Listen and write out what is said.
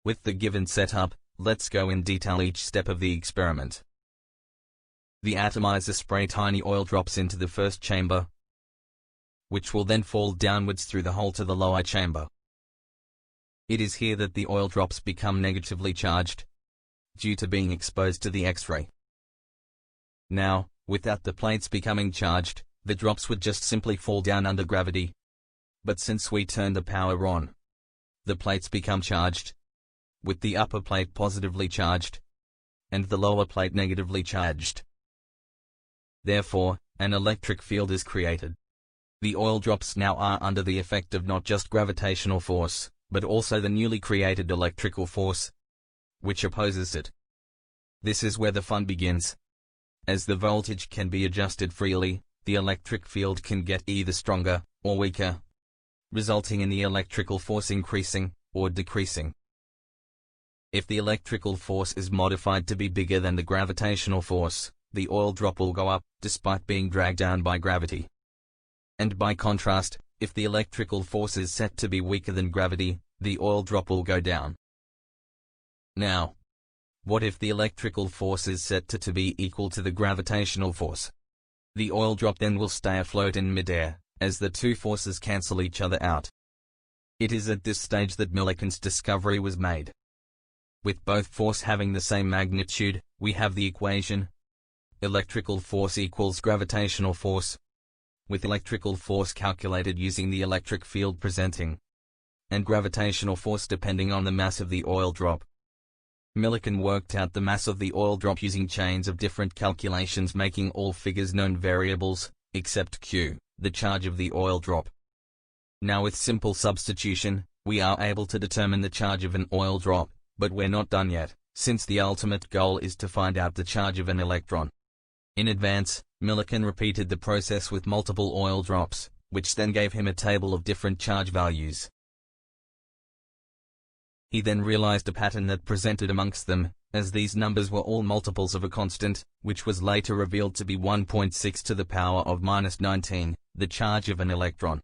With the given setup, let's go in detail each step of the experiment. The atomizer spray tiny oil drops into the first chamber, which will then fall downwards through the hole to the lower chamber. It is here that the oil drops become negatively charged, due to being exposed to the X-ray. Now, without the plates becoming charged, the drops would just simply fall down under gravity. But since we turn the power on, the plates become charged, with the upper plate positively charged, and the lower plate negatively charged. Therefore, an electric field is created. The oil drops now are under the effect of not just gravitational force, but also the newly created electrical force, which opposes it. This is where the fun begins. As the voltage can be adjusted freely, the electric field can get either stronger or weaker, resulting in the electrical force increasing or decreasing. If the electrical force is modified to be bigger than the gravitational force, the oil drop will go up, despite being dragged down by gravity. And by contrast, if the electrical force is set to be weaker than gravity, the oil drop will go down. Now, what if the electrical force is set to be equal to the gravitational force? The oil drop then will stay afloat in midair, as the two forces cancel each other out. It is at this stage that Millikan's discovery was made. With both force having the same magnitude, we have the equation: electrical force equals gravitational force, with electrical force calculated using the electric field presenting, and gravitational force depending on the mass of the oil drop. Millikan worked out the mass of the oil drop using chains of different calculations, making all figures known variables, except Q, the charge of the oil drop. Now with simple substitution, we are able to determine the charge of an oil drop, but we're not done yet, since the ultimate goal is to find out the charge of an electron. In advance, Millikan repeated the process with multiple oil drops, which then gave him a table of different charge values. He then realized a pattern that presented amongst them, as these numbers were all multiples of a constant, which was later revealed to be 1.6 to the power of -19, the charge of an electron.